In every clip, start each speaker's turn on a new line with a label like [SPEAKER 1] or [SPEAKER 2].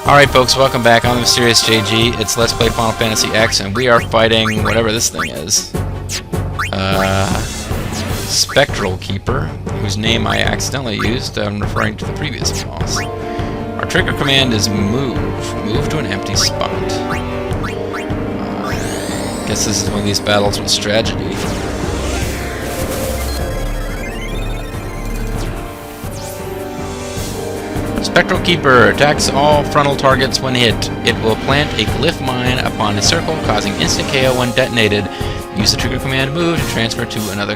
[SPEAKER 1] Alright folks, welcome back. I'm the Mysterious JG. It's Let's Play Final Fantasy X, and we are fighting whatever this thing is. Spectral Keeper, whose name I accidentally used. I'm referring to the previous boss. Our trigger command is move. Move to an empty spot. Guess this is one of these battles with strategy. Spectral Keeper attacks all frontal targets when hit. It will plant a glyph mine upon a circle, causing instant KO when detonated. Use the trigger command move to transfer to another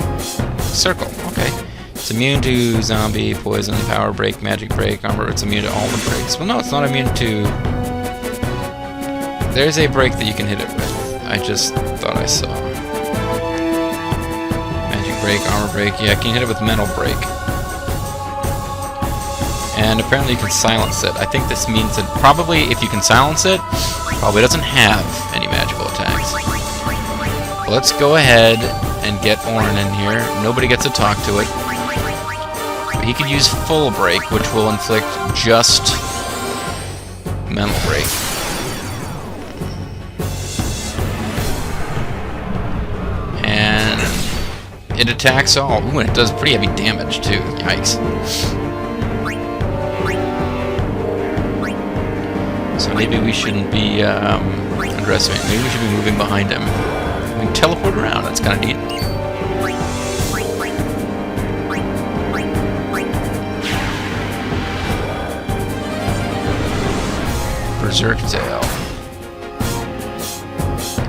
[SPEAKER 1] circle. Okay. It's immune to zombie, poison, power break, magic break, armor. It's immune to all the breaks. Well, no, it's not immune to... There's a break that you can hit it with. I just thought I saw. Magic break, armor break. Yeah, I can hit it with mental break. And apparently you can silence it. I think this means that probably if you can silence it, probably doesn't have any magical attacks. Let's go ahead and get Orin in here. Nobody gets to talk to it. But he could use full break, which will inflict just mental break. And it attacks all. Ooh, and it does pretty heavy damage too. Yikes. So maybe we shouldn't be underestimating. Maybe we should be moving behind him. We can teleport around. That's kind of neat. Berserk Tail.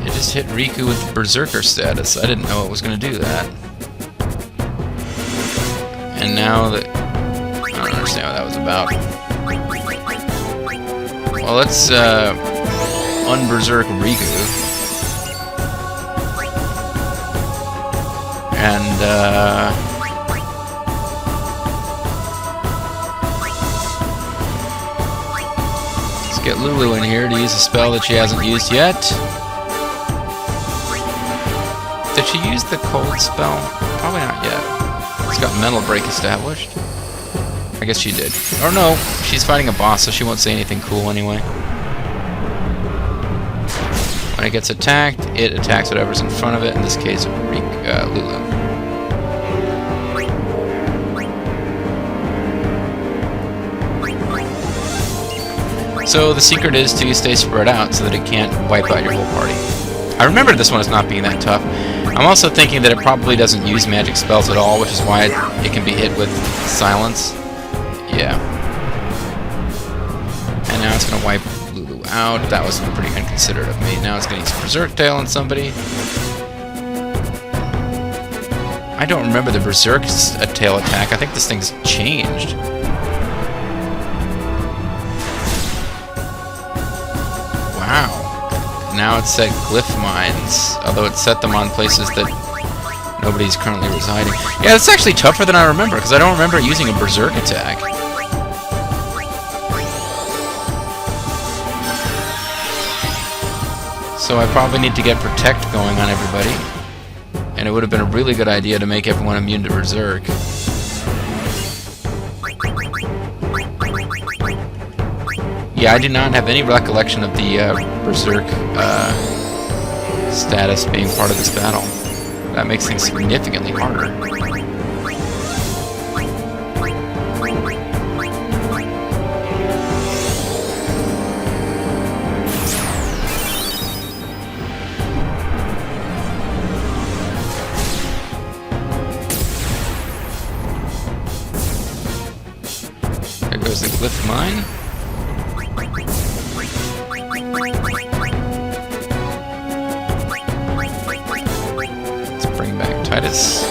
[SPEAKER 1] It just hit Riku with Berserker status. I didn't know it was going to do that. And now that... I don't understand what that was about. Well, let's unberserk Riku. And let's get Lulu in here to use a spell that she hasn't used yet. Did she use the cold spell? Probably not yet. It's got mental break established. I guess she did. Or no, she's fighting a boss, so she won't say anything cool anyway. When it gets attacked, it attacks whatever's in front of it. In this case, Lulu. So the secret is to stay spread out so that it can't wipe out your whole party. I remember this one as not being that tough. I'm also thinking that it probably doesn't use magic spells at all, which is why it can be hit with silence. Yeah. And now it's going to wipe Lulu out. That was pretty inconsiderate of me. Now it's going to use Berserk Tail on somebody. I don't remember the Berserk Tail attack. I think this thing's changed. Wow. Now it's set glyph mines, although it set them on places that nobody's currently residing. Yeah, it's actually tougher than I remember, because I don't remember using a Berserk attack. So I probably need to get Protect going on everybody. And it would have been a really good idea to make everyone immune to Berserk. Yeah, I do not have any recollection of the Berserk status being part of this battle. That makes things significantly harder. There goes the glyph mine. Titus.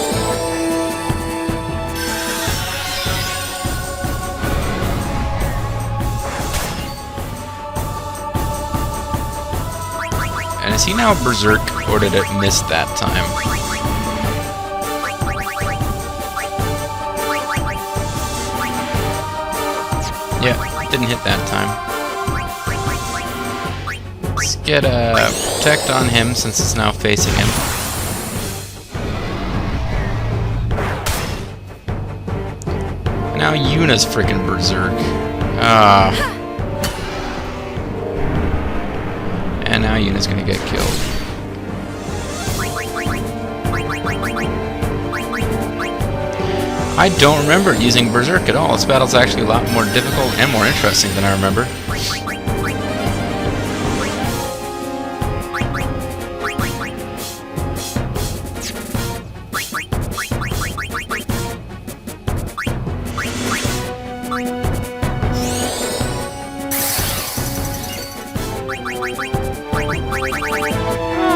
[SPEAKER 1] And is he now Berserk, or did it miss that time? Yeah, it didn't hit that time. Let's get a Protect on him since it's now facing him. Now Yuna's freaking Berserk. unit's gonna get killed. I don't remember using Berserk at all. This battle's actually a lot more difficult and more interesting than I remember.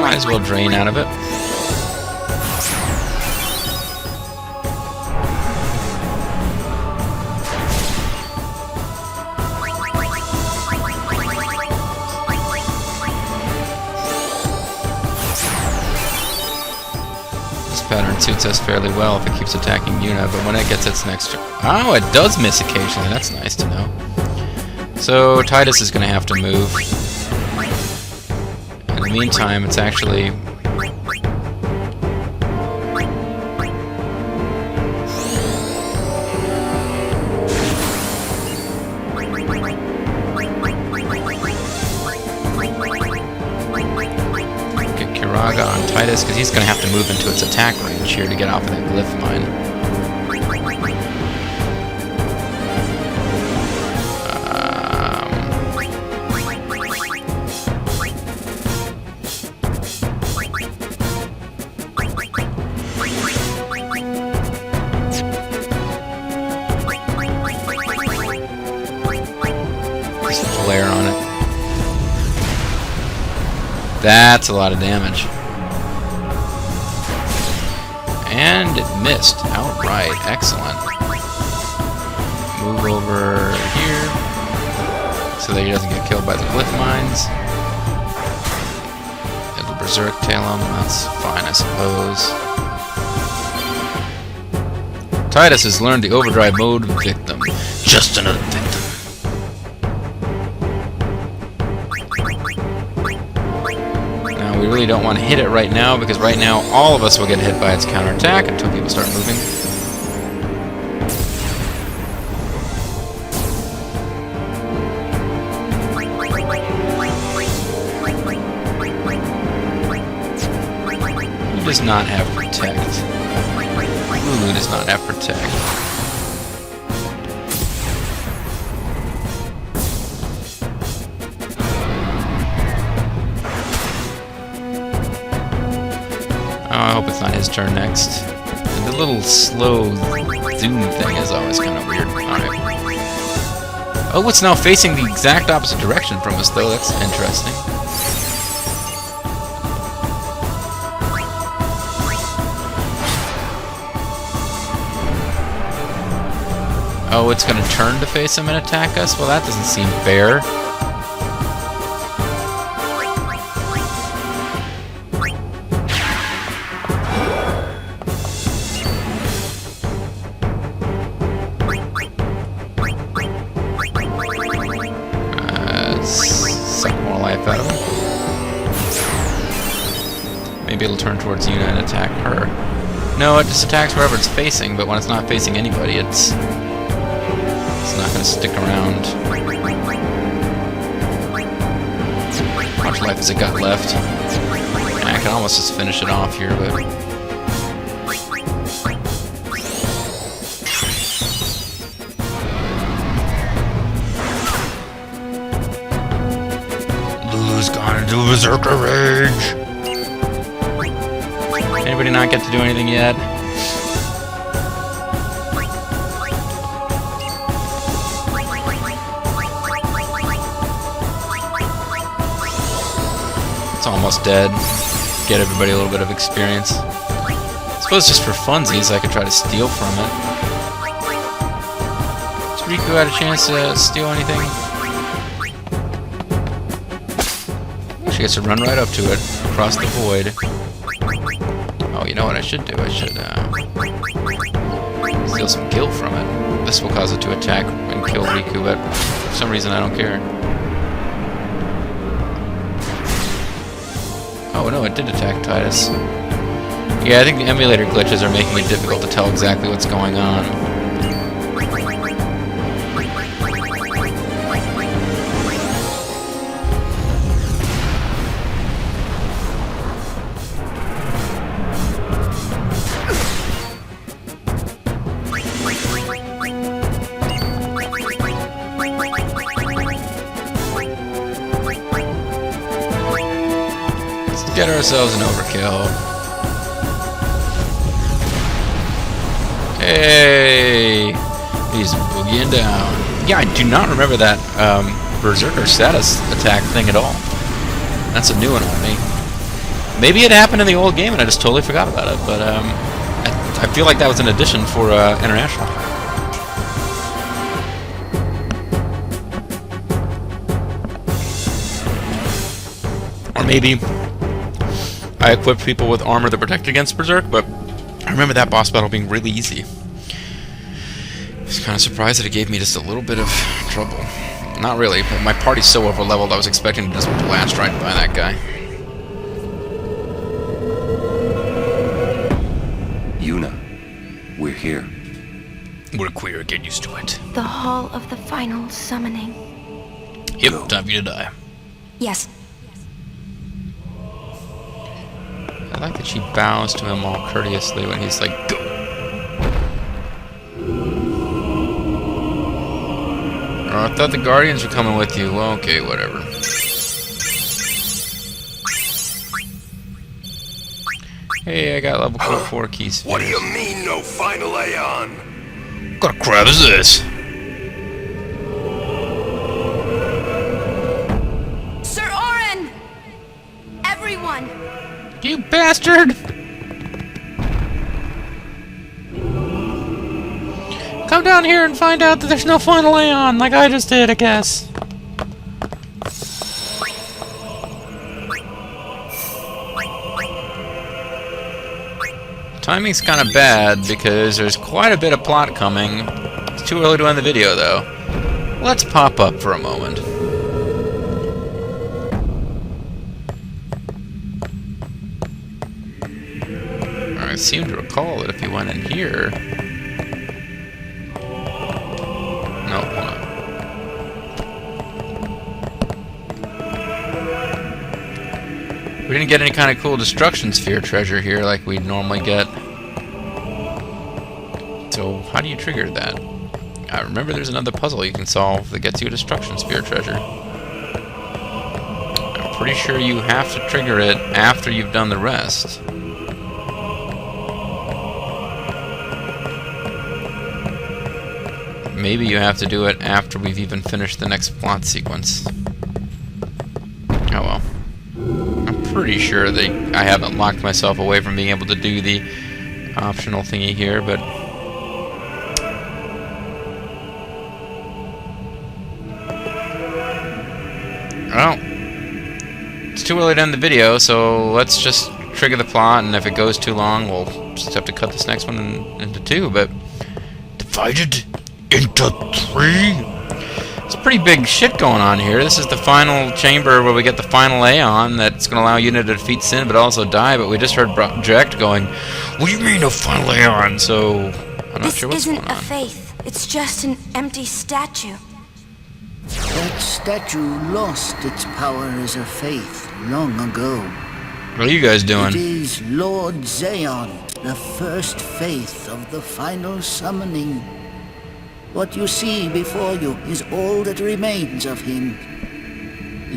[SPEAKER 1] Might as well drain out of it. Pattern suits us fairly well if it keeps attacking Yuna, but when it gets its next turn... Oh, it does miss occasionally. That's nice to know. So Titus is going to have to move. In the meantime, it's actually... on Titus, because he's going to have to move into its attack range here to get off of that glyph mine. Just a flare on it. That's a lot of damage. And it missed outright. Excellent. Move over here so that he doesn't get killed by the glyph mines. It'll Berserk tail him. That's fine, I suppose. Titus has learned the overdrive mode victim. Just another victim. We really don't want to hit it right now, because right now all of us will get hit by its counterattack until people start moving. He does not have Protect. Lulu does not have Protect. I hope it's not his turn next. The little slow zoom thing is always kind of weird. Alright. Oh, it's now facing the exact opposite direction from us, though. That's interesting. Oh, it's going to turn to face him and attack us? Well, that doesn't seem fair. Out of him. Maybe it'll turn towards Yuna and attack her. No, it just attacks wherever it's facing, but when it's not facing anybody, it's not going to stick around. How much life has it got left? I can almost just finish it off here, but... Lulu's gone into Berserker Rage! Anybody not get to do anything yet? It's almost dead. Get everybody a little bit of experience. I suppose just for funsies I could try to steal from it. Does Riku had a chance to steal anything? She gets to run right up to it, across the void. Oh, you know what I should do? I should steal some gil from it. This will cause it to attack and kill Riku, but for some reason I don't care. Oh no, it did attack Titus. Yeah, I think the emulator glitches are making it difficult to tell exactly what's going on. get ourselves an overkill. Hey! He's boogieing down. Yeah, I do not remember that Berserker status attack thing at all. That's a new one on me. Maybe it happened in the old game and I just totally forgot about it, but I feel like that was an addition for International. Or maybe I equipped people with armor that protect against Berserk, but I remember that boss battle being really easy. I was kind of surprised that it gave me just a little bit of trouble. Not really, but my party's so overleveled I was expecting to just blast right by that guy.
[SPEAKER 2] Yuna, we're here.
[SPEAKER 1] We're queer, get used to it.
[SPEAKER 3] The Hall of the Final Summoning.
[SPEAKER 1] Yep, time for you to die.
[SPEAKER 3] Yes.
[SPEAKER 1] I like that she bows to him all courteously when he's like, go! Oh, I thought the Guardians were coming with you. Well, okay, whatever. Hey, I got level 4 keys.
[SPEAKER 4] What do you mean, no final Aeon?
[SPEAKER 1] What kind of crap is this?
[SPEAKER 3] Sir Orin! Everyone!
[SPEAKER 1] You bastard! Come down here and find out that there's no final Aeon, like I just did, I guess. Timing's kind of bad because there's quite a bit of plot coming. It's too early to end the video, though. Let's pop up for a moment. I seem to recall that if you went in here... No, hold on. We didn't get any kind of cool destruction sphere treasure here like we'd normally get. So how do you trigger that? I remember there's another puzzle you can solve that gets you a destruction sphere treasure. I'm pretty sure you have to trigger it after you've done the rest. Maybe you have to do it after we've even finished the next plot sequence. Oh well. I'm pretty sure that I haven't locked myself away from being able to do the optional thingy here, but... Well, it's too early to end the video, so let's just trigger the plot, and if it goes too long, we'll just have to cut this next one into two, but... Divided into 3? It's pretty big shit going on here. This is the final chamber where we get the final Aeon that's going to allow Yuna to defeat Sin but also die, but we just heard Project going, what do you mean a final Aeon? So, I'm not sure what's going on.
[SPEAKER 3] This isn't a faith. It's just an empty statue.
[SPEAKER 5] That statue lost its power as a faith long ago.
[SPEAKER 1] What are you guys doing?
[SPEAKER 5] It is Lord Aeon, the first faith of the final summoning. What you see before you is all that remains of him.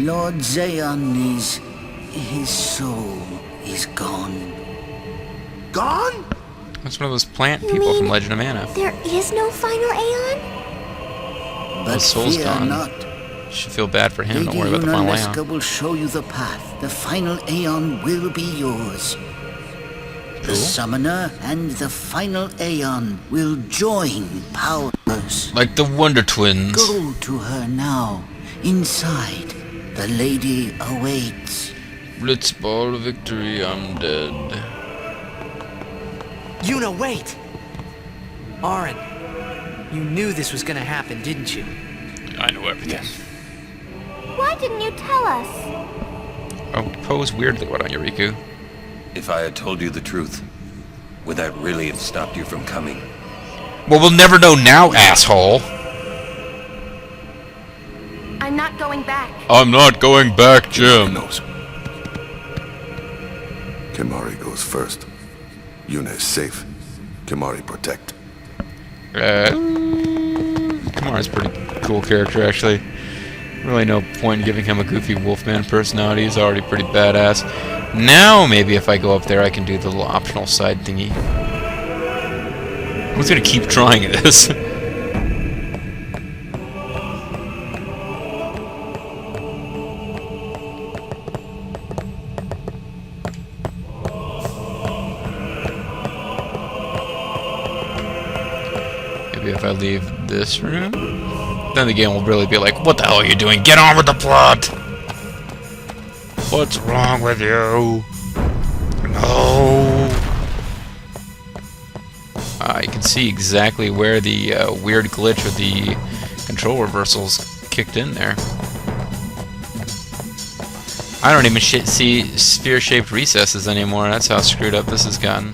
[SPEAKER 5] Lord Aeon is... his soul is gone.
[SPEAKER 4] Gone?
[SPEAKER 1] That's one of those plant people from Legend of Mana.
[SPEAKER 3] There is no final Aeon?
[SPEAKER 5] But
[SPEAKER 1] His soul's
[SPEAKER 5] fear
[SPEAKER 1] gone.
[SPEAKER 5] not.
[SPEAKER 1] You should feel bad for him.
[SPEAKER 5] Lady
[SPEAKER 1] Don't worry about the final
[SPEAKER 5] Yunalesca
[SPEAKER 1] Aeon.
[SPEAKER 5] will show you the path. The final Aeon will be yours. The Summoner and the final Aeon will join powers.
[SPEAKER 1] Like the Wonder Twins.
[SPEAKER 5] Go to her now. Inside, the lady awaits.
[SPEAKER 1] Blitzball victory, I'm dead.
[SPEAKER 6] Yuna, wait! Orin, you knew this was gonna happen, didn't you?
[SPEAKER 1] I know everything.
[SPEAKER 3] Why didn't you tell us?
[SPEAKER 1] Oh, pose weirdly. What on Yuriku?
[SPEAKER 2] If I had told you the truth, would that really have stopped you from coming?
[SPEAKER 1] Well, we'll never know now, asshole.
[SPEAKER 3] I'm not going back.
[SPEAKER 1] I'm not going back, Jim.
[SPEAKER 4] knows. Kimahri goes first. Yuna is safe. Kimahri protect.
[SPEAKER 1] Kamara's a pretty cool character, actually. Really no point in giving him a goofy Wolfman personality. He's already pretty badass. Now, maybe if I go up there, I can do the little optional side thingy. Who's gonna keep trying this? Maybe if I leave this room, then the game will really be like, what the hell are you doing? Get on with the plot! What's wrong with you? No! You can see exactly where the weird glitch with the control reversals kicked in there. I don't even see sphere-shaped recesses anymore. That's how screwed up this has gotten.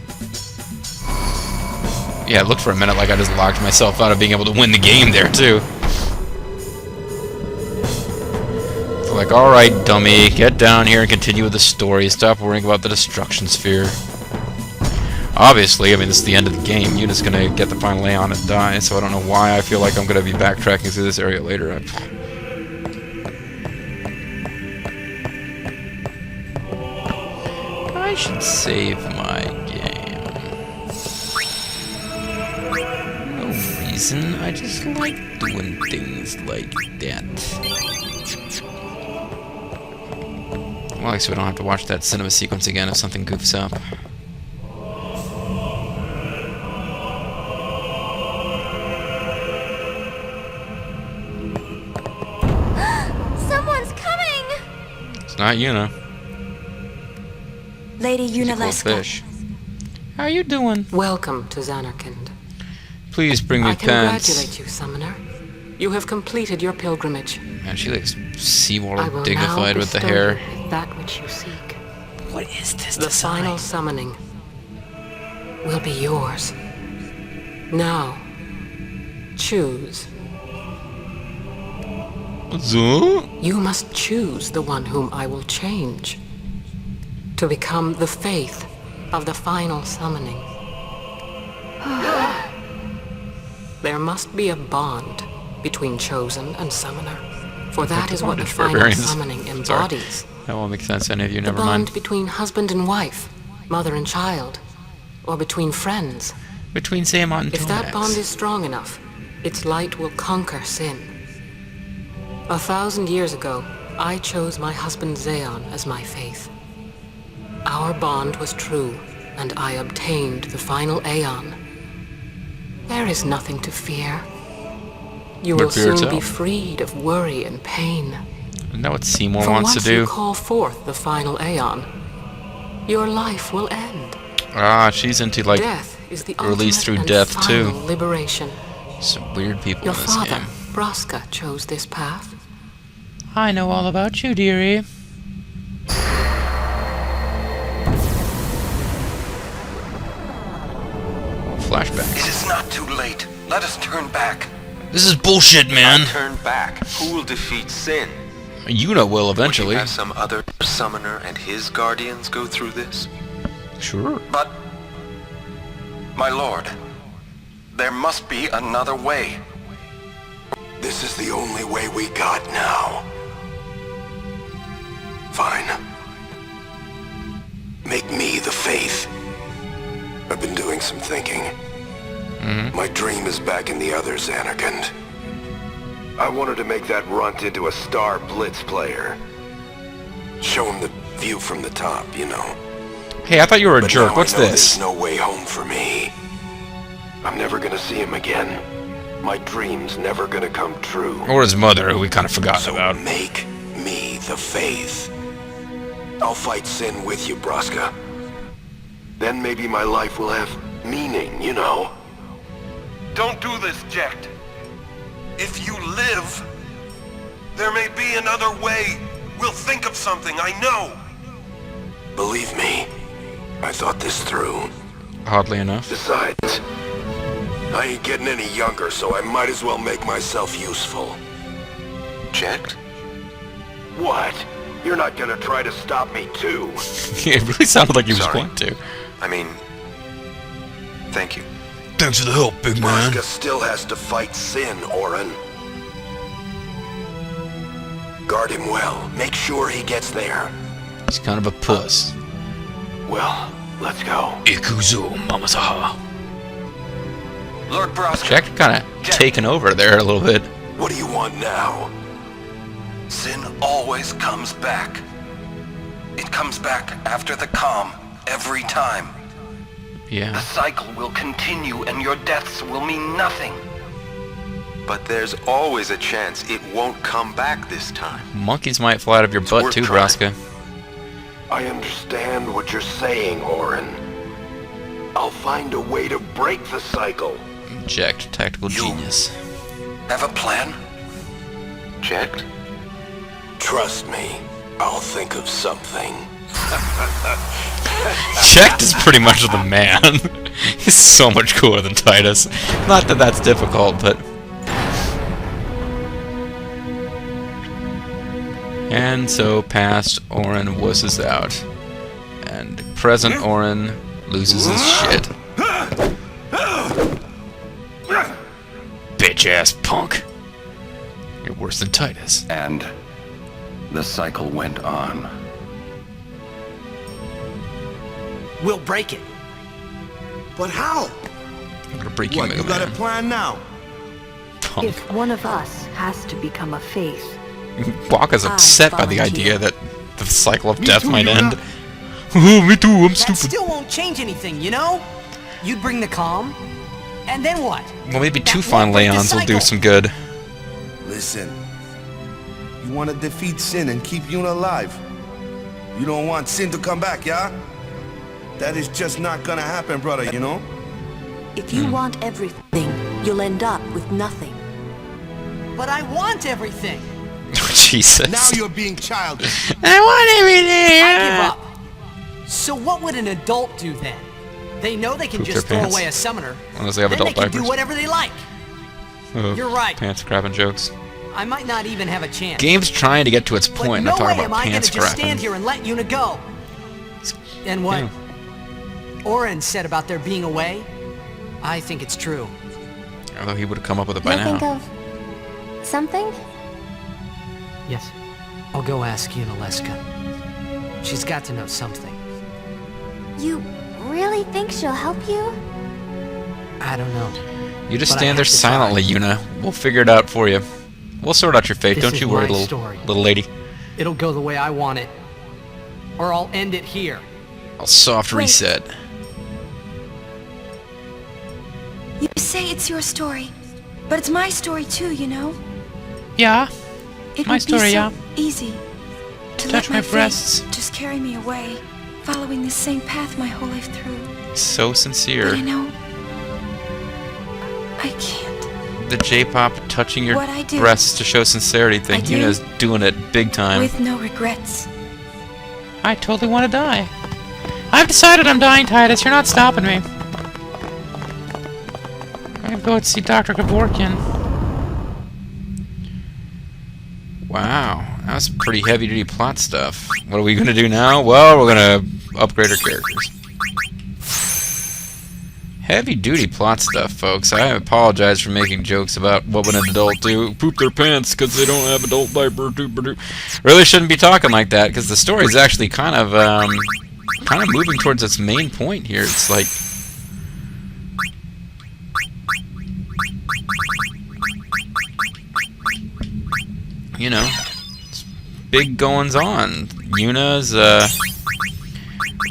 [SPEAKER 1] Yeah, it looked for a minute like I just locked myself out of being able to win the game there, too. So like, alright, dummy, get down here and continue with the story. Stop worrying about the destruction sphere. Obviously, I mean, this is the end of the game. Yuna's gonna get the final Aeon and die, so I don't know why I feel like I'm gonna be backtracking through this area later. I should save my game. No reason, I just like doing things like that. Well, I guess we don't have to watch that cinema sequence again if something goofs up. It's not Yuna.
[SPEAKER 7] Lady Yunalesca.
[SPEAKER 1] Cool fish. How are you doing?
[SPEAKER 8] Welcome to Zanarkand.
[SPEAKER 1] Please bring me
[SPEAKER 8] I
[SPEAKER 1] pants.
[SPEAKER 8] congratulate you, Summoner. You have completed your pilgrimage.
[SPEAKER 1] Man, she looks seawater
[SPEAKER 8] I will
[SPEAKER 1] dignified
[SPEAKER 8] now
[SPEAKER 1] with the
[SPEAKER 8] bestow
[SPEAKER 1] hair.
[SPEAKER 8] you with that which you seek.
[SPEAKER 1] What is this
[SPEAKER 8] The final summoning will be yours. Now, choose.
[SPEAKER 1] So?
[SPEAKER 8] You must choose the one whom I will change to become the faith of the final summoning. There must be a bond between chosen and summoner, for that is what the final summoning embodies.
[SPEAKER 1] That won't make sense to any of you,
[SPEAKER 8] The
[SPEAKER 1] never
[SPEAKER 8] bond
[SPEAKER 1] mind.
[SPEAKER 8] between husband and wife, mother and child, or between friends.
[SPEAKER 1] Between Sayamon and
[SPEAKER 8] If that
[SPEAKER 1] Tomax.
[SPEAKER 8] bond is strong enough, its light will conquer sin. 1,000 years ago, I chose my husband Aeon as my faith. Our bond was true, and I obtained the final Aeon. There is nothing to fear. You will
[SPEAKER 1] fear
[SPEAKER 8] soon be
[SPEAKER 1] itself.
[SPEAKER 8] freed of worry and pain.
[SPEAKER 1] Isn't that what Seymour
[SPEAKER 8] For
[SPEAKER 1] wants to
[SPEAKER 8] once you
[SPEAKER 1] do?
[SPEAKER 8] call forth the final Aeon, your life will end.
[SPEAKER 1] Ah, she's into like
[SPEAKER 8] Death is the
[SPEAKER 1] release
[SPEAKER 8] ultimate
[SPEAKER 1] through
[SPEAKER 8] and
[SPEAKER 1] death
[SPEAKER 8] final
[SPEAKER 1] too.
[SPEAKER 8] liberation.
[SPEAKER 1] Some weird people
[SPEAKER 8] Your
[SPEAKER 1] in this
[SPEAKER 8] father,
[SPEAKER 1] game.
[SPEAKER 8] Braska, chose this path.
[SPEAKER 1] I know all about you, dearie. Flashback.
[SPEAKER 2] It is not too late. Let us turn back.
[SPEAKER 1] This is bullshit, man.
[SPEAKER 9] Turn back. Who will defeat sin?
[SPEAKER 1] Yuna will
[SPEAKER 9] Would
[SPEAKER 1] eventually.
[SPEAKER 9] you have some other summoner and his guardians go through this?
[SPEAKER 1] Sure.
[SPEAKER 2] But, my lord, there must be another way.
[SPEAKER 4] This is the only way we got now. Fine. Make me the faith. I've been doing some thinking. My dream is back in the other Zanarkand. I wanted to make that runt into a star blitz player. Show him the view from the top, you know.
[SPEAKER 1] Hey, I thought you were a
[SPEAKER 4] But
[SPEAKER 1] jerk.
[SPEAKER 4] now
[SPEAKER 1] What's
[SPEAKER 4] I know
[SPEAKER 1] this?
[SPEAKER 4] There's no way home for me. I'm never gonna see him again. My dream's never gonna come true.
[SPEAKER 1] Or his mother, who we kind of forgot
[SPEAKER 4] So
[SPEAKER 1] about.
[SPEAKER 4] make me the faith. I'll fight sin with you, Braska. Then maybe my life will have meaning, you know.
[SPEAKER 10] Don't do this, Jack. If you live, there may be another way. We'll think of something, I know.
[SPEAKER 4] Believe me, I thought this through.
[SPEAKER 1] Oddly enough.
[SPEAKER 4] Besides, I ain't getting any younger, so I might as well make myself useful.
[SPEAKER 9] Checked?
[SPEAKER 4] What? You're not gonna try to stop me too?
[SPEAKER 1] It really sounded like he was
[SPEAKER 9] Sorry.
[SPEAKER 1] going to.
[SPEAKER 9] I mean, thank you.
[SPEAKER 1] Thanks for the help, big man.
[SPEAKER 4] Braska still has to fight sin, Orin. Guard him well. Make sure he gets there.
[SPEAKER 1] He's kind of a puss.
[SPEAKER 4] Well, let's go.
[SPEAKER 1] Ikuzo Mamasaha.
[SPEAKER 2] Lord Braska.
[SPEAKER 1] Jack kind of taken over there a little bit.
[SPEAKER 4] What do you want now?
[SPEAKER 2] Sin always comes back. It comes back after the calm, every time. The
[SPEAKER 1] Yeah.
[SPEAKER 2] cycle will continue and your deaths will mean nothing.
[SPEAKER 9] But there's always a chance it won't come back this time.
[SPEAKER 1] Monkeys might fly out of your butt
[SPEAKER 4] worth
[SPEAKER 1] too,
[SPEAKER 4] trying.
[SPEAKER 1] Braska.
[SPEAKER 4] I understand what you're saying, Orin. I'll find a way to break the cycle.
[SPEAKER 1] Jacked tactical genius.
[SPEAKER 2] Have a plan?
[SPEAKER 9] Checked?
[SPEAKER 4] Trust me, I'll think of something.
[SPEAKER 1] Jacked is pretty much the man. He's so much cooler than Titus. Not that that's difficult, but... And so past Orin wusses out. And present Orin loses his shit. Bitch-ass punk. You're worse than Titus.
[SPEAKER 2] And the cycle went on.
[SPEAKER 6] We'll break it.
[SPEAKER 7] But how?
[SPEAKER 1] I'm gonna break you,
[SPEAKER 7] What,
[SPEAKER 1] Mega
[SPEAKER 7] you got a
[SPEAKER 1] Man.
[SPEAKER 7] plan now?
[SPEAKER 1] Punk.
[SPEAKER 11] If one of us has to become a faith,
[SPEAKER 1] Waka's upset by the
[SPEAKER 11] volunteer.
[SPEAKER 1] idea that the cycle of death
[SPEAKER 7] too,
[SPEAKER 1] might
[SPEAKER 7] Yuna.
[SPEAKER 1] end. Oh, me too, I'm
[SPEAKER 6] That
[SPEAKER 1] stupid.
[SPEAKER 6] still won't change anything, you know? You'd bring the calm, and then what?
[SPEAKER 1] Well, maybe
[SPEAKER 6] That
[SPEAKER 1] two
[SPEAKER 6] won't
[SPEAKER 1] final
[SPEAKER 6] break the
[SPEAKER 1] Aeons will do
[SPEAKER 6] cycle.
[SPEAKER 1] some good.
[SPEAKER 7] Listen. You want to defeat Sin and keep Yuna alive. You don't want Sin to come back, yeah? That is just not gonna happen, brother, you know?
[SPEAKER 11] if you want everything, you'll end up with nothing.
[SPEAKER 6] But I want everything.
[SPEAKER 1] Jesus.
[SPEAKER 7] Now you're being childish.
[SPEAKER 1] I want everything.
[SPEAKER 6] I give up. So what would an adult do then? They know they can
[SPEAKER 1] Poop
[SPEAKER 6] just
[SPEAKER 1] their
[SPEAKER 6] throw
[SPEAKER 1] pants.
[SPEAKER 6] away a summoner.
[SPEAKER 1] Unless they have
[SPEAKER 6] Then
[SPEAKER 1] adult
[SPEAKER 6] they can
[SPEAKER 1] diapers.
[SPEAKER 6] do whatever they like.
[SPEAKER 1] Oh,
[SPEAKER 6] You're right.
[SPEAKER 1] Pants grabbing jokes.
[SPEAKER 6] I might not even have a chance.
[SPEAKER 1] Game's trying to get to its
[SPEAKER 6] But
[SPEAKER 1] point,
[SPEAKER 6] no
[SPEAKER 1] not
[SPEAKER 6] way
[SPEAKER 1] talking
[SPEAKER 6] am
[SPEAKER 1] about
[SPEAKER 6] I gonna
[SPEAKER 1] pants
[SPEAKER 6] just stand
[SPEAKER 1] grabbing.
[SPEAKER 6] here and let Yuna go. And what
[SPEAKER 1] Yeah.
[SPEAKER 6] Oren said about there being a way, I think it's true.
[SPEAKER 1] Although he would have come up with it by
[SPEAKER 3] Can I
[SPEAKER 1] now.
[SPEAKER 3] think of something?
[SPEAKER 6] Yes. I'll go ask Yunalesca. She's got to know something.
[SPEAKER 3] You really think she'll help you?
[SPEAKER 6] I don't know.
[SPEAKER 1] You just
[SPEAKER 6] But I
[SPEAKER 1] stand there
[SPEAKER 6] have to try.
[SPEAKER 1] silently, Yuna. We'll figure it out for you. We'll sort out your fate.
[SPEAKER 6] This
[SPEAKER 1] Don't
[SPEAKER 6] is
[SPEAKER 1] you worry,
[SPEAKER 6] my
[SPEAKER 1] little
[SPEAKER 6] story.
[SPEAKER 1] lady.
[SPEAKER 6] It'll go the way I want it. Or I'll end it here.
[SPEAKER 1] I'll soft
[SPEAKER 3] Wait.
[SPEAKER 1] reset.
[SPEAKER 12] You say it's your story, but it's my story too, you know?
[SPEAKER 1] Yeah.
[SPEAKER 12] It
[SPEAKER 1] My
[SPEAKER 12] would
[SPEAKER 1] story,
[SPEAKER 12] be so
[SPEAKER 1] yeah.
[SPEAKER 12] easy to
[SPEAKER 1] Touch
[SPEAKER 12] let
[SPEAKER 1] my
[SPEAKER 12] my
[SPEAKER 1] breasts.
[SPEAKER 12] faith just carry me away, following the same path my whole life through.
[SPEAKER 1] So sincere.
[SPEAKER 12] But I know I can't.
[SPEAKER 1] The J-pop touching your
[SPEAKER 12] What I do,
[SPEAKER 1] breasts to show sincerity thing.
[SPEAKER 12] I do.
[SPEAKER 1] Yuna's doing it big time.
[SPEAKER 12] With no regrets.
[SPEAKER 1] I totally want to die. I've decided I'm dying, Titus. You're not stopping me. I'm gonna go see Dr. Kevorkian. Wow, that's pretty heavy-duty plot stuff. What are we gonna do now? Well, we're gonna upgrade our characters. Heavy-duty plot stuff, folks. I apologize for making jokes about what would an adult do. Poop their pants because they don't have adult diaper. Really shouldn't be talking like that because the story is actually kind of moving towards its main point here. It's like, you know, it's big goings on. Yuna's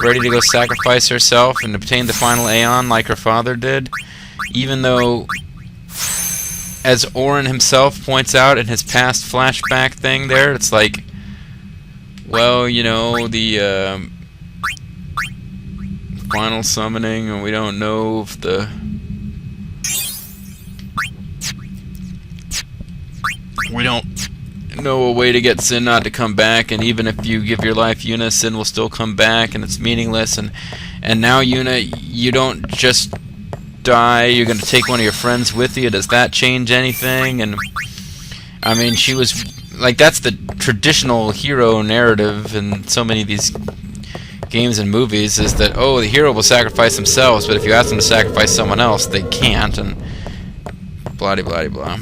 [SPEAKER 1] ready to go sacrifice herself and obtain the final Aeon like her father did, even though, as Orin himself points out in his past flashback thing there, it's like, well, you know, the final summoning, and we don't know if we don't know a way to get Sin not to come back, and even if you give your life Yuna, Sin will still come back, and it's meaningless, and now Yuna, you don't just die, you're going to take one of your friends with you. Does that change anything? And I mean, she was like, that's the traditional hero narrative in so many of these games and movies, is that, oh, the hero will sacrifice themselves, but if you ask them to sacrifice someone else, they can't, and blah blah blah blah.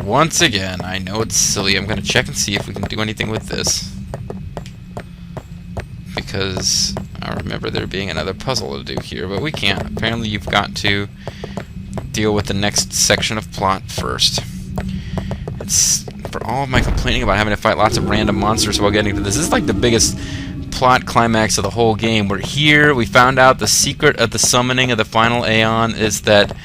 [SPEAKER 1] once again, I know it's silly. I'm going to check and see if we can do anything with this. Because I remember there being another puzzle to do here, but we can't. Apparently you've got to deal with the next section of plot first. It's, for all of my complaining about having to fight lots of random monsters while getting to this is like the biggest plot climax of the whole game. We're here, we found out the secret of the summoning of the final Aeon is that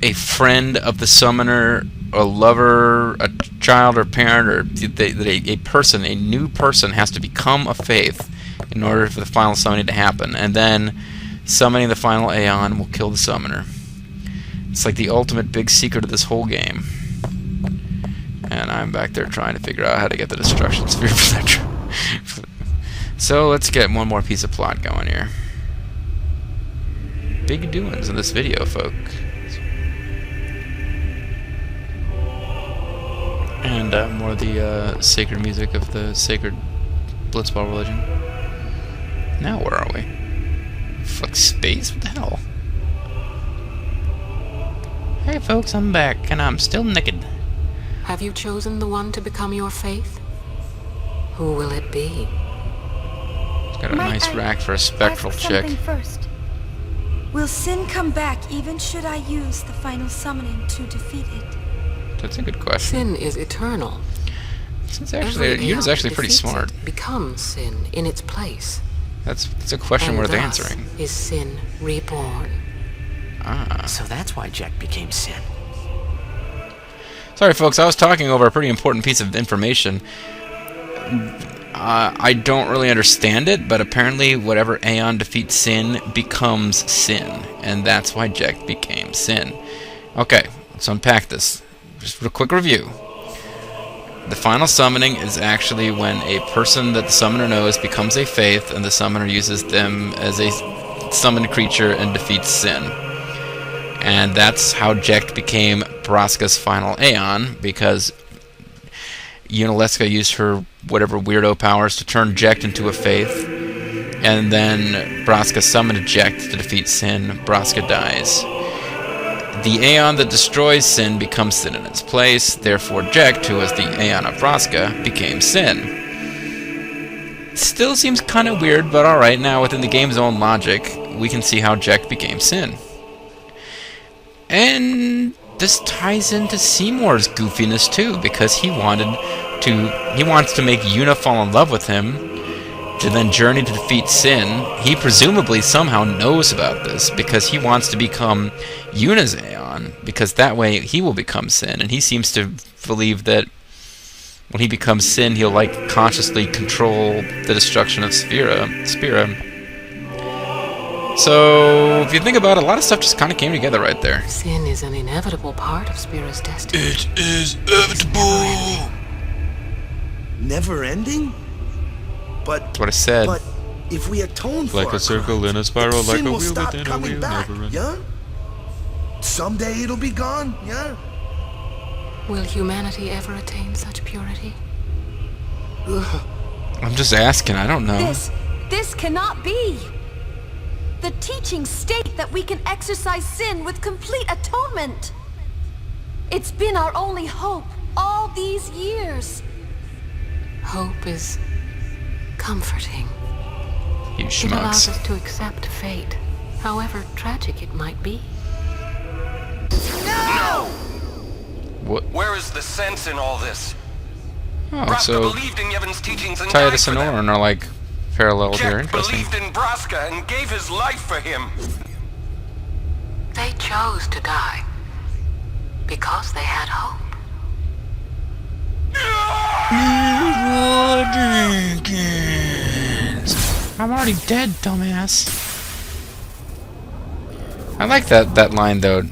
[SPEAKER 1] a friend of the summoner, a lover, a child or parent, or a person, a new person has to become a faith in order for the final summoning to happen. And then summoning the final Aeon will kill the summoner. It's like the ultimate big secret of this whole game. And I'm back there trying to figure out how to get the destruction sphere for that. So let's get one more piece of plot going here. Big doings in this video, folk. And more of the sacred music of the sacred Blitzball religion. Now where are we? Fuck space? What the hell? Hey folks, I'm back, and I'm still naked.
[SPEAKER 8] Have you chosen the one to become your faith? Who will it be?
[SPEAKER 1] Got a nice rack for a spectral chick.
[SPEAKER 12] First. Will sin come back even should I use the final summoning to defeat it?
[SPEAKER 1] That's a good question.
[SPEAKER 8] Sin is eternal.
[SPEAKER 1] Since actually, Yuna's actually pretty smart.
[SPEAKER 8] Becomes sin in its place.
[SPEAKER 1] That's a question worth answering.
[SPEAKER 8] Is sin reborn?
[SPEAKER 1] Ah.
[SPEAKER 6] So that's why Jack became Sin.
[SPEAKER 1] Sorry, folks. I was talking over a pretty important piece of information. I don't really understand it, but apparently, whatever Aeon defeats Sin becomes Sin, and that's why Jack became Sin. Okay, let's unpack this. Just a quick review. The final summoning is actually when a person that the summoner knows becomes a faith, and the summoner uses them as a summoned creature and defeats Sin. And that's how Jecht became Braska's final Aeon, because Yunalesca used her whatever weirdo powers to turn Jecht into a faith, and then Braska summoned Jecht to defeat Sin. Braska dies. The Aeon that destroys Sin becomes Sin in its place, therefore Jecht, who was the Aeon of Braska, became Sin. Still seems kind of weird, but alright, now within the game's own logic, we can see how Jecht became Sin. And this ties into Seymour's goofiness too, because he wants to make Yuna fall in love with him, to then journey to defeat Sin. He presumably somehow knows about this, because he wants to become Yuna's Aeon, because that way he will become Sin, and he seems to believe that when he becomes Sin, he'll like consciously control the destruction of Spira. So, if you think about it, a lot of stuff just kind of came together right there.
[SPEAKER 8] Sin is an inevitable part of Spira's destiny.
[SPEAKER 7] It is inevitable. Never ending? But
[SPEAKER 1] that's what I said.
[SPEAKER 7] But if we atone for
[SPEAKER 13] like a circle in a spiral, like a wheel
[SPEAKER 7] stop
[SPEAKER 13] within a
[SPEAKER 7] coming
[SPEAKER 13] wheel,
[SPEAKER 7] back,
[SPEAKER 13] never end.
[SPEAKER 7] yeah? Someday it'll be gone, yeah?
[SPEAKER 8] Will humanity ever attain such purity?
[SPEAKER 1] I'm just asking, I don't know.
[SPEAKER 11] This cannot be. The teachings state that we can exercise sin with complete atonement. It's been our only hope all these years.
[SPEAKER 8] Hope is comforting.
[SPEAKER 1] You
[SPEAKER 8] It allows
[SPEAKER 1] schmucks.
[SPEAKER 8] us to accept fate, however tragic it might be.
[SPEAKER 2] No!
[SPEAKER 1] What?
[SPEAKER 2] Where is the sense in all this?
[SPEAKER 1] Oh,
[SPEAKER 2] Braska
[SPEAKER 1] so
[SPEAKER 2] believed in Yevon's teachings and
[SPEAKER 1] Titus
[SPEAKER 2] died
[SPEAKER 1] and
[SPEAKER 2] for them.
[SPEAKER 1] Orin are like parallel here.
[SPEAKER 2] Jecht
[SPEAKER 1] Interesting.
[SPEAKER 2] believed in Braska and gave his life for him.
[SPEAKER 8] They chose to die because they had hope.
[SPEAKER 1] I'm already dead, dumbass. I like that line though.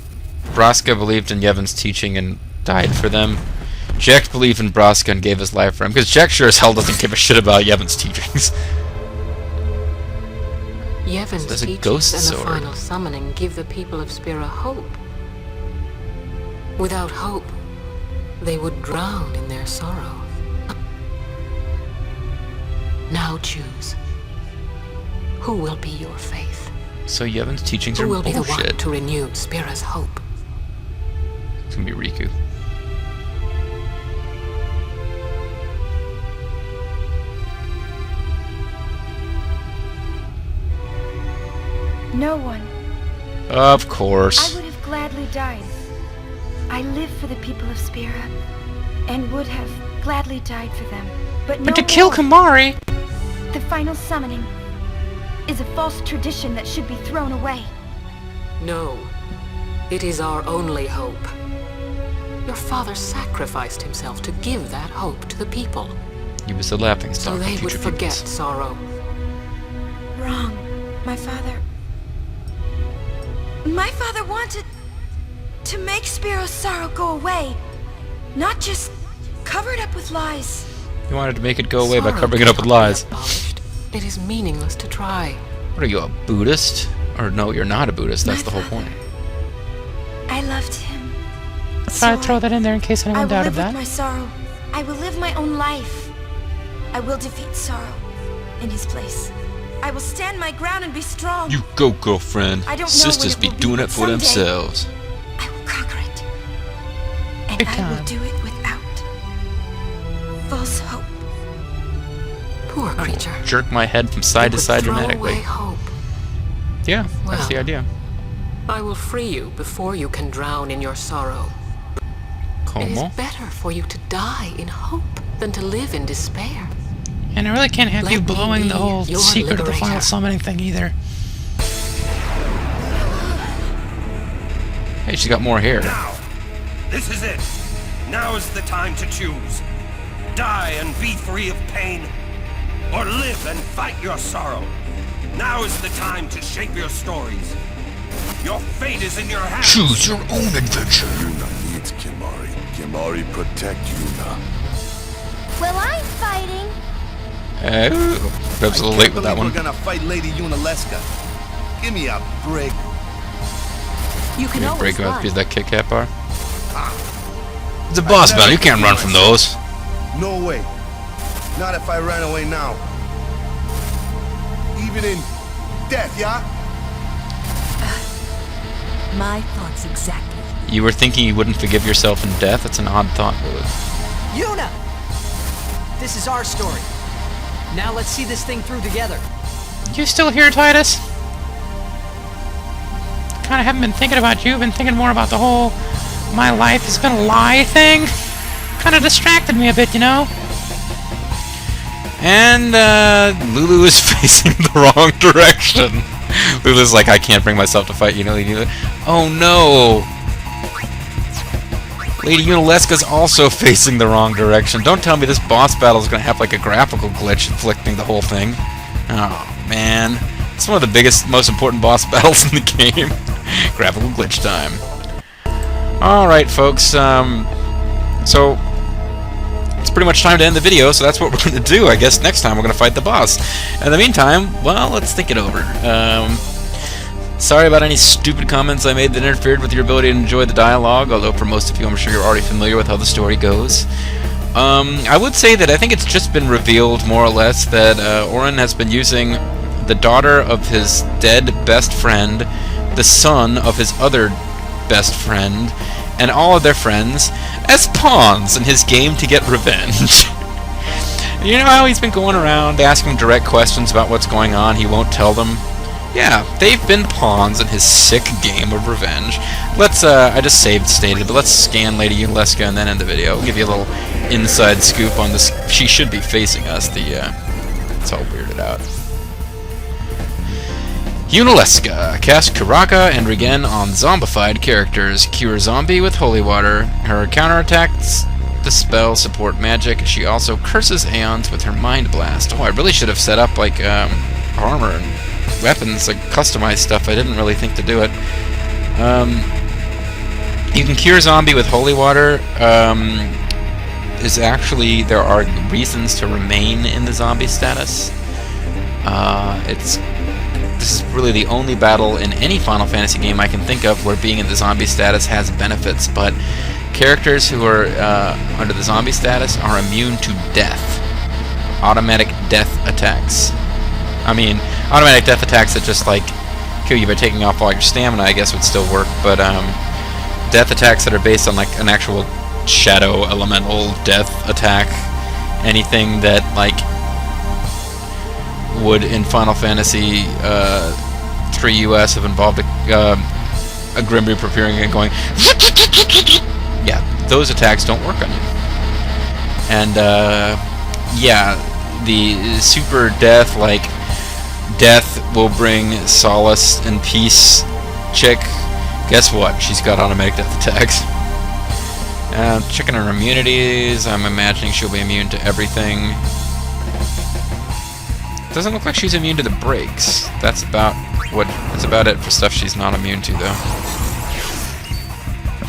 [SPEAKER 1] Braska believed in Yevon's teaching and died for them. Jecht believed in Braska and gave his life for him, because Jecht sure as hell doesn't give a shit about Yevon's teachings.
[SPEAKER 8] Yevon's
[SPEAKER 1] There's a
[SPEAKER 8] teachings
[SPEAKER 1] ghost
[SPEAKER 8] and the
[SPEAKER 1] sword.
[SPEAKER 8] final summoning give the people of Spira hope. Without hope, they would drown in their sorrow. Now choose. Who will be your faith?
[SPEAKER 1] So Yevon's teachings
[SPEAKER 8] Who
[SPEAKER 1] are
[SPEAKER 8] will be the one
[SPEAKER 1] bullshit.
[SPEAKER 8] to renew Spira's hope?
[SPEAKER 1] gonna be Riku.
[SPEAKER 12] No one.
[SPEAKER 1] Of course.
[SPEAKER 12] I would have gladly died. I live for the people of Spira, and would have gladly died for them. But no
[SPEAKER 1] to kill
[SPEAKER 12] more.
[SPEAKER 1] Kamari!
[SPEAKER 12] The final summoning is a false tradition that should be thrown away.
[SPEAKER 8] No. It is our only hope. Your father sacrificed himself to give that hope to the people.
[SPEAKER 1] He was the laughing
[SPEAKER 8] So
[SPEAKER 1] stock of
[SPEAKER 8] they would
[SPEAKER 1] future
[SPEAKER 8] forget
[SPEAKER 1] peoples.
[SPEAKER 8] sorrow.
[SPEAKER 12] Wrong. My father wanted to make Spiro's sorrow go away. Not just cover it up with lies.
[SPEAKER 1] He wanted to make it go away by
[SPEAKER 8] Sorrow
[SPEAKER 1] covering it up with
[SPEAKER 8] cannot be
[SPEAKER 1] lies.
[SPEAKER 8] abolished. It is meaningless to try.
[SPEAKER 1] What are you, a Buddhist? Or no, you're not a Buddhist, that's the whole point.
[SPEAKER 12] I loved him.
[SPEAKER 14] I thought I'd throw that in there in case
[SPEAKER 12] I
[SPEAKER 14] anyone
[SPEAKER 12] will
[SPEAKER 14] doubted
[SPEAKER 12] live with
[SPEAKER 14] that.
[SPEAKER 12] my sorrow. I will live my own life. I will defeat sorrow in his place. I will stand my ground and be strong.
[SPEAKER 1] You go, girlfriend.
[SPEAKER 12] I don't know
[SPEAKER 1] Sisters
[SPEAKER 12] when
[SPEAKER 1] be
[SPEAKER 12] it will
[SPEAKER 1] doing
[SPEAKER 12] be,
[SPEAKER 1] it
[SPEAKER 12] but
[SPEAKER 1] for
[SPEAKER 12] someday
[SPEAKER 1] themselves.
[SPEAKER 12] I will conquer it. And
[SPEAKER 14] Big
[SPEAKER 12] I
[SPEAKER 14] time.
[SPEAKER 12] will do it without false hope.
[SPEAKER 8] Poor creature.
[SPEAKER 1] Jerk my head from side
[SPEAKER 8] It
[SPEAKER 1] to
[SPEAKER 8] would
[SPEAKER 1] side
[SPEAKER 8] throw
[SPEAKER 1] dramatically.
[SPEAKER 8] away hope.
[SPEAKER 1] Yeah, that's
[SPEAKER 8] Well.
[SPEAKER 1] the idea.
[SPEAKER 8] I will free you before you can drown in your sorrow. It is
[SPEAKER 1] Como?
[SPEAKER 8] better for you to die in hope than to live in despair.
[SPEAKER 14] And I really can't have
[SPEAKER 8] Let
[SPEAKER 14] you
[SPEAKER 8] me
[SPEAKER 14] blowing
[SPEAKER 8] be
[SPEAKER 14] the whole
[SPEAKER 8] your
[SPEAKER 14] secret of the final
[SPEAKER 8] liberator.
[SPEAKER 14] summoning thing either.
[SPEAKER 1] Hey, she's got more hair.
[SPEAKER 10] Now, this is it. Now is the time to choose. Die and be free of pain, or live and fight your sorrow. Now is the time to shape your stories. Your fate is in your hands.
[SPEAKER 1] Choose your own adventure.
[SPEAKER 7] Yuna needs Kimari. Kimari protect Yuna.
[SPEAKER 3] Well, I'm fighting.
[SPEAKER 1] Oh, Beb's a little late with that one.
[SPEAKER 7] We're gonna fight Lady Yunalesca. Give me a break.
[SPEAKER 11] You can
[SPEAKER 1] You
[SPEAKER 11] always
[SPEAKER 1] break him up
[SPEAKER 11] run.
[SPEAKER 1] to that Kit Kat bar. It's a boss battle. You can't run from those.
[SPEAKER 7] No way. Not if I ran away now. Even in death, yeah?
[SPEAKER 11] My thoughts exactly.
[SPEAKER 1] You were thinking you wouldn't forgive yourself in death? It's an odd thought, really.
[SPEAKER 6] Yuna! This is our story. Now let's see this thing through together.
[SPEAKER 14] You still here, Titus? Kinda haven't been thinking about you. Been thinking more about the whole my life has been a lie thing. Kinda distracted me a bit, you know?
[SPEAKER 1] And Lulu is facing the wrong direction. Lulu's like, I can't bring myself to fight Yunalesca. Oh no! Lady Yunalesca's also facing the wrong direction. Don't tell me this boss battle is going to have like a graphical glitch inflicting the whole thing. Oh man. It's one of the biggest, most important boss battles in the game. Graphical glitch time. Alright folks, so it's pretty much time to end the video, so that's what we're going to do. I guess next time we're going to fight the boss. In the meantime, well, let's think it over. Sorry about any stupid comments I made that interfered with your ability to enjoy the dialogue, although for most of you I'm sure you're already familiar with how the story goes. I would say that I think it's just been revealed, more or less, that Orin has been using the daughter of his dead best friend, the son of his other best friend, and all of their friends as pawns in his game to get revenge. You know how he's been going around asking direct questions about what's going on, he won't tell them? Yeah, they've been pawns in his sick game of revenge. Let's, I just saved stated, but let's scan Lady Yunalesca and then end the video. We'll give you a little inside scoop on this. She should be facing us, it's all weirded out. Yunalesca. Cast Kuraka and Regen on zombified characters. Cure zombie with holy water. Her counterattacks dispel support magic. She also curses Aeons with her mind blast. Oh, I really should have set up like armor and weapons, like customized stuff. I didn't really think to do it. You can cure zombie with holy water. There are reasons to remain in the zombie status. This is really the only battle in any Final Fantasy game I can think of where being in the zombie status has benefits, but characters who are under the zombie status are immune to death. Automatic death attacks. I mean, automatic death attacks that just, like, kill you by taking off all your stamina, I guess, would still work, but, death attacks that are based on like an actual shadow elemental death attack, anything that like would in Final Fantasy 3 US have involved a Grim Reaper appearing and going, yeah, those attacks don't work on you. And yeah, the super death, like death will bring solace and peace chick, guess what? She's got automatic death attacks. Checking her immunities, I'm imagining she'll be immune to everything. Doesn't look like she's immune to the breaks. That's about it for stuff she's not immune to, though.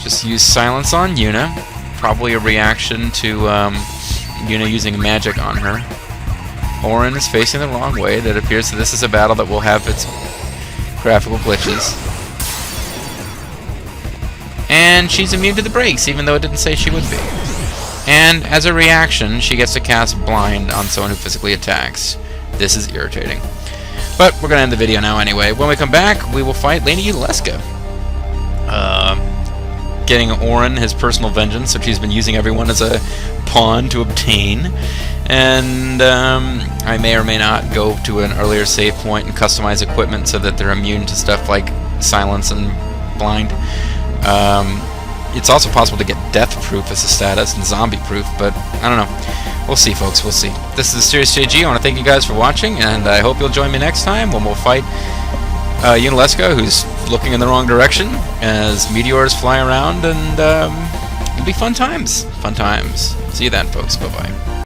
[SPEAKER 1] Just use silence on Yuna. Probably a reaction to Yuna using magic on her. Auron is facing the wrong way. That appears that this is a battle that will have its graphical glitches. And she's immune to the breaks, even though it didn't say she would be. And as a reaction, she gets to cast Blind on someone who physically attacks. This is irritating. But we're going to end the video now anyway. When we come back, we will fight Lady Yunalesca. Getting Auron his personal vengeance, which he's been using everyone as a pawn to obtain. And I may or may not go to an earlier save point and customize equipment so that they're immune to stuff like silence and blind. It's also possible to get death-proof as a status and zombie-proof, but I don't know. We'll see, folks. We'll see. This is the Serious JG. I want to thank you guys for watching, and I hope you'll join me next time when we'll fight Yunalesca, who's looking in the wrong direction as meteors fly around, and it'll be fun times. Fun times. See you then, folks. Bye-bye.